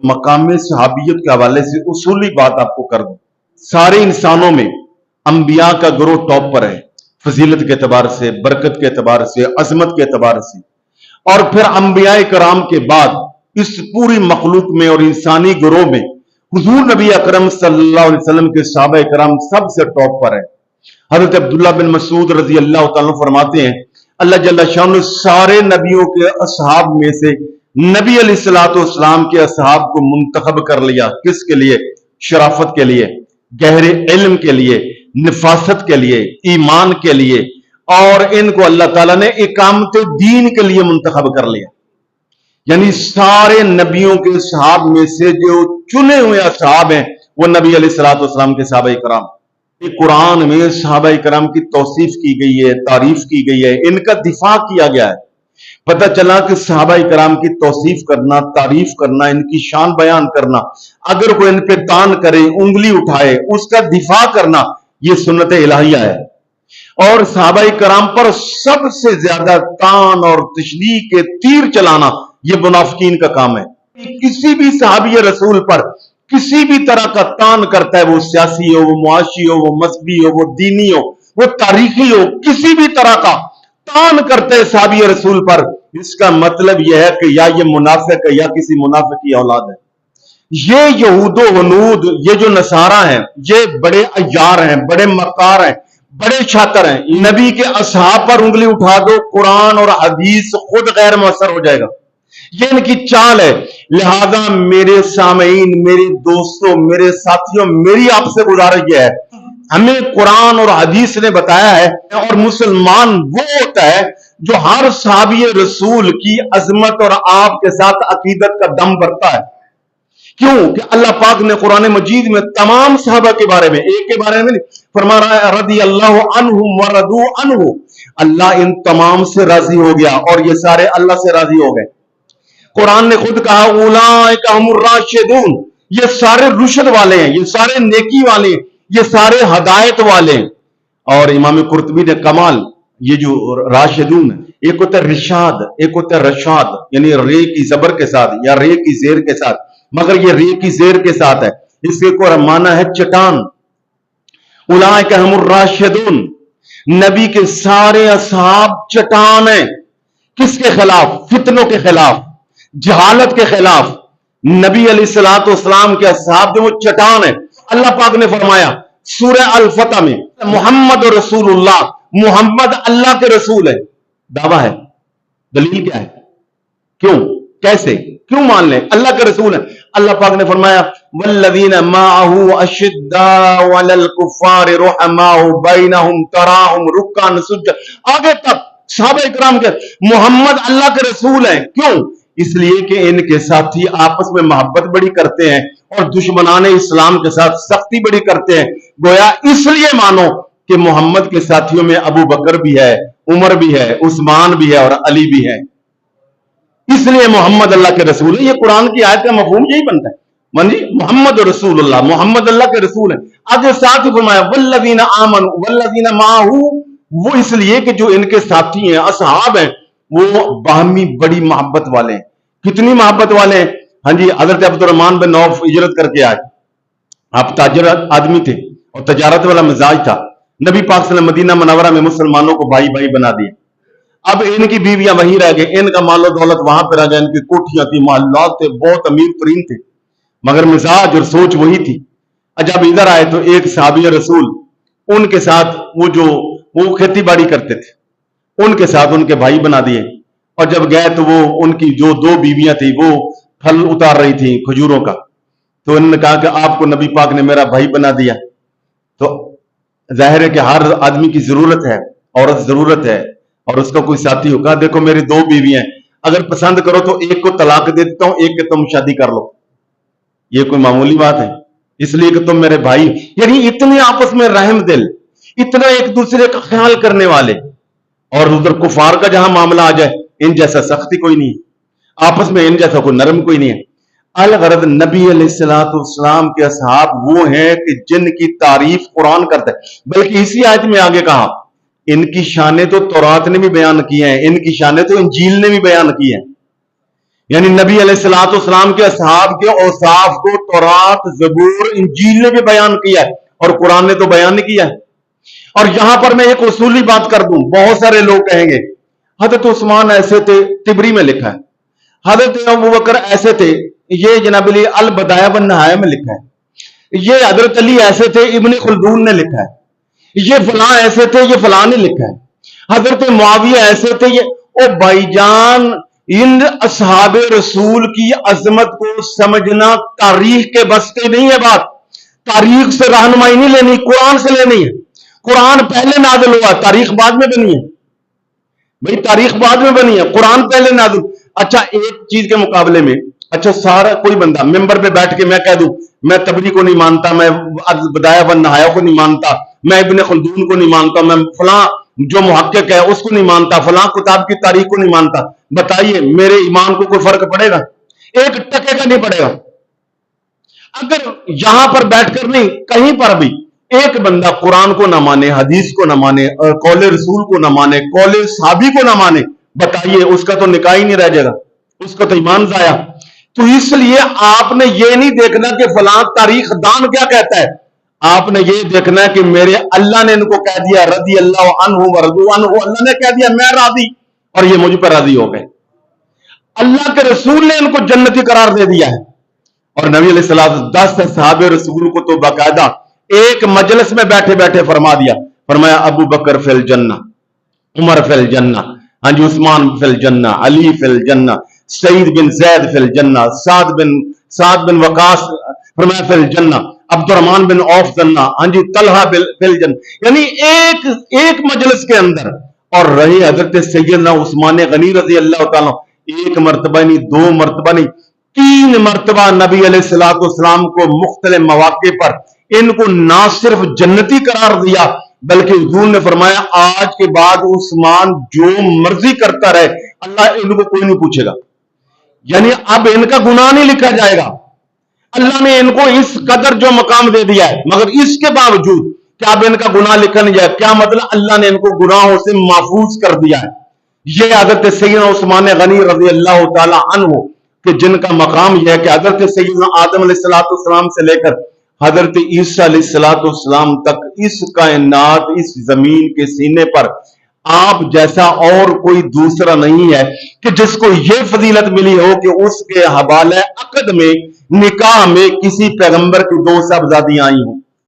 मकाम सहाबियत के हवाले से उसूली बात आपको कर दूं। सारे इंसानों में अंबिया का ग्रोह टॉप पर है, फजीलत के एतबार से, बरकत के एतबार से, अजमत के एतबार से। और फिर अंबिया कराम के बाद इस पूरी मखलूक में और इंसानी ग्रोह में हुजूर नबी अकरम सल्लल्लाहु अलैहि वसल्लम के सहाबा कराम सबसे टॉप पर है। हजरत अब्दुल्लाह बिन मसूद रजी अल्लाह तआला फरमाते हैं, अल्लाह जल्ला शान सारे नबियों के असहाब में से नबी अलैहिस्सलातु वस्सलाम के असहाब को मुंतखब कर लिया। किसके लिए? शराफत के लिए, गहरे इल्म के लिए, निफासत के लिए, ईमान के लिए, और इनको अल्लाह ताला ने इकामत दीन के लिए मुंतखब कर लिया। यानी सारे नबियों के सहाब में से जो चुने हुए असहाब हैं वो नबी अलैहिस्सलातु वस्सलाम के सहाबा कराम। कुरान में सहाबा कराम की तौसीफ की गई है, तारीफ की गई है, इनका दिफा किया गया है। पता चला कि सहाबा कराम की तौसीफ करना, तारीफ करना, इनकी शान बयान करना, अगर कोई इन पे तान करे, उंगली उठाए, उसका दिफा करना, यह सुन्नत इलाहिया है। और सहाबा कराम पर सबसे ज्यादा तान और तशलीह के तीर चलाना यह मुनाफिकीन का काम है। किसी भी सहाबी रसूल पर किसी भी तरह का तान करता है, वो सियासी हो, वो मुआशी हो, वो मजहबी हो, वो दीनी हो, वो तारीखी हो, किसी भी तरह का तान करते हैं सहाबी रसूल पर, इसका मतलब यह है कि या ये मुनाफिक है या किसी मुनाफिक की औलाद है। ये यहूदो वनूद, ये जो नसारा हैं, ये बड़े अय्यार हैं, बड़े मक्कार हैं, बड़े शातिर हैं। नबी के असहाब पर उंगली उठा दो, कुरान और हदीस खुद गैर मुअस्सर हो जाएगा। ये इनकी चाल है। लिहाजा मेरे सामीन, मेरे दोस्तों, मेरे साथियों, मेरी आपसे गुजारिश यह है, हमें कुरान और हदीस ने बताया है, और मुसलमान वो होता है जो हर सहाबी रसूल की अजमत और आपके साथ अकीदत का दम भरता है। क्यों कि अल्लाह पाक ने कुरान मजीद में तमाम सहाबा के बारे में, एक के बारे में नहीं, फरमा रहा है रदी अल्लाह अन्हुम व रदू अन्हु, अल्लाह इन तमाम से राजी हो गया और ये सारे अल्लाह से राजी हो गए। कुरान ने खुद कहा उलाइका हुमुर राशिदून, ये सारे रुशद वाले हैं, ये सारे नेकी वाले हैं, ये सारे हदायत वाले हैं। और इमाम कुर्तुबी ने कमाल, ये जो राशिदून, एक होता है रिशाद, एक होता है रशाद, यानी रे की जबर के साथ या रे की जेर के साथ, मगर ये रे की जेर के साथ है। इसके को माना है चट्टान। उलाइका हुमुर राशिदून, नबी के सारे असहाब चट्टान हैं। किसके खिलाफ? फितनों के खिलाफ, जहालत के खिलाफ। नबी अलैहिस्सलातु वस्सलाम के असहाब जो वो चट्टान है। अल्लाह पाक ने फरमाया सूरह अल फतह में, मोहम्मद रसूलुल्लाह, मोहम्मद अल्लाह के रसूल है। दावा है, दलील क्या है? क्यों, कैसे, क्यों मान लें? अल्लाह के रसूल है। अल्लाह पाक ने फरमाया वल्लज़ीना माअहू अशिद्दाउ अलल कुफ्फारि रुहमाउ बैनहुम तराहुम रुक्कान सुज्जद, आगे तक सहाबा इकराम के मोहम्मद अल्लाह के रसूल हैं। क्यों? इसलिए कि इनके साथी आपस में मोहब्बत बड़ी करते हैं और दुश्मनाने इस्लाम के साथ सख्ती बड़ी करते हैं। गोया इसलिए मानो कि मोहम्मद के साथियों में अबू बकर भी है, उमर भी है, उस्मान भी है और अली भी है। इसलिए मोहम्मद अल्लाह के रसूल है। ये कुरान की आयत का मफहूम यही बनता है, मानी मोहम्मद रसूलुल्लाह, मोहम्मद अल्लाह के रसूल है। आगे साथ ही फरमाया वल्लज़ीना आमनू वल्लज़ीना माअहू, वो इसलिए कि जो इनके साथी हैं, असहाब हैं, वो बाहमी बड़ी मोहब्बत वाले हैं। कितनी मोहब्बत वाले हैं? हाँ जी, हजरत अब्दुर्रहमान बिन औफ हिजरत करके आए। आप ताजर आदमी थे और तजारत वाला मिजाज था। नबी पाक सल्लल्लाहु अलैहि वसल्लम मदीना मुनव्वरा में मुसलमानों को भाई भाई बना दिए। अब इनकी बीवियां वहीं रह गई, इनका मालो दौलत वहां पर रह गया, इनकी कोठियां थी, मोहल्लात थे, बहुत अमीर तरीन थे, मगर मिजाज और सोच वही थी। जब इधर आए तो एक सहाबी रसूल, उनके साथ वो खेती बाड़ी करते थे, उनके साथ उनके भाई बना दिए। और जब गए तो वो उनकी जो दो बीवियां थी वो फल उतार रही थी खजूरों का, तो उन्होंने कहा कि आपको नबी पाक ने मेरा भाई बना दिया। तो जाहिर है कि हर आदमी की जरूरत है, औरत जरूरत है, और उसका कोई साथी होगा, देखो मेरी दो बीवियां हैं, अगर पसंद करो तो एक को तलाक दे देता हूं, एक के तुम शादी कर लो। ये कोई मामूली बात है? इसलिए कि तुम मेरे भाई, यानी इतने आपस में रहम दिल, इतना एक दूसरे का ख्याल करने वाले। और उधर कुफार का जहां मामला आ जाए, इन जैसा सख्ती कोई नहीं है, आपस में इन जैसा कोई नरम कोई नहीं है। अलगरद नबी अलैहिस्सलातु वस्सलाम के असहाब वो हैं कि जिनकी तारीफ कुरान करता है। बल्कि इसी आयत में आगे कहा इनकी शानें तो तौरात ने भी बयान की हैं, इनकी शानें तो इंजील ने भी बयान की हैं। यानी नबी अलैहिस्सलाम के असहाब के औसाफ को तौरात, ज़बूर, इंजील ने भी बयान किया है और कुरान ने तो बयान नहीं किया है। और यहां पर मैं एक उसूली बात कर दूं, बहुत सारे लोग कहेंगे हजरत उस्मान ऐसे थे, तिबरी में लिखा है, हजरत अबू बकर ऐसे थे, ये जनाब अली अल बदाया वन नहाया में लिखा है, ये हजरत अली ऐसे थे, इब्न खुल्दून ने लिखा है, ये फलां ऐसे थे, ये फलां ने लिखा है, हजरत मुआविया ऐसे थे, ये ओ भाईजान, इन असहाबे रसूल की अजमत को समझना तारीख के बस की नहीं है बात। तारीख से रहनुमाई नहीं लेनी, कुरान से लेनी है। कुरान पहले नाज़िल हुआ, तारीख बाद में बनी है भाई, तारीख बाद में बनी है, कुरान पहले नाज़िल। अच्छा, एक चीज के मुकाबले में, अच्छा सारा कोई बंदा मेंबर पे बैठ के मैं कह दूं मैं तबरी को नहीं मानता, मैं बदाया वन नहाया को नहीं मानता, मैं इब्न खुल्दून को नहीं मानता, मैं फलां जो मुहक्किक है उसको नहीं मानता, फलां किताब की तारीख को नहीं मानता, बताइए मेरे ईमान को कोई फर्क पड़ेगा? एक टके का नहीं पड़ेगा। अगर यहां पर बैठकर नहीं, कहीं पर भी एक बंदा कुरान को ना माने, हदीस को ना माने, कौले रसूल को ना माने, कौले साहबी को ना माने, बताइए उसका तो निकाह ही नहीं रह जाएगा, उसका तो ईमान जाया। तो इसलिए आपने ये नहीं देखना कि फलां तारीख दान क्या कहता है, आपने ये देखना है कि मेरे अल्लाह ने इनको कह दिया रदी अल्लाह अन्हु व रदू अन्हु, अल्लाह ने कह दिया मैं राजी और ये मुझ पर राजी हो गए। अल्लाह के रसूल ने इनको जन्नती करार दे दिया है। और नबी अलैहिस्सलाम 10 सहाबे रसूल को तो बाकायदा एक मजलिस में बैठे बैठे फरमा दिया, फरमाया अबू बकर फिल जन्ना, उमर फिल जन्ना, हाँ जी उस्मान फिल जन्ना, अली फिल जन्ना, सईद बिन जैद फिल जन्ना, साद बिन वकास फरमाया फिल जन्ना, अब्दुर्रहमान बिन औफ जन्ना, हाँ जी तलहा फिल जन्ना। यानी एक मजलिस के अंदर। और रहे हजरत सैयदना उस्मान गनी रज़ी अल्लाह तआला, एक मर्तबा नहीं, 2 मर्तबा नहीं, 3 मर्तबा नबी अलैहिस्सलाम को मुख्तलिफ मौके पर इनको ना सिर्फ जन्नती करार दिया, बल्कि हुजूर ने फरमाया आज के बाद उस्मान जो मर्जी करता रहे, अल्लाह इनको कोई नहीं पूछेगा। यानी अब इनका गुनाह नहीं लिखा जाएगा, अल्लाह ने इनको इस कदर जो मकाम दे दिया है, मगर इसके बावजूद क्या अब इनका गुनाह लिखा नहीं जाए? क्या मतलब? अल्लाह ने इनको गुनाहों से महफूज कर दिया है। ये हजरत सैयदना उस्मान गनी रज़ी अल्लाह तआला अन्हु कि जिनका मकाम यह है कि हजरत सैयदना आदम अलैहिस्सलाम से लेकर हजरत ईसा अलैहिस्सलाम तक इस कायनात, इस जमीन के सीने पर आप जैसा और कोई दूसरा नहीं है कि जिसको यह फजीलत मिली हो कि उसके हवाले अकद में, निकाह में किसी पैगंबर की 2 साहबजादियां आई हों।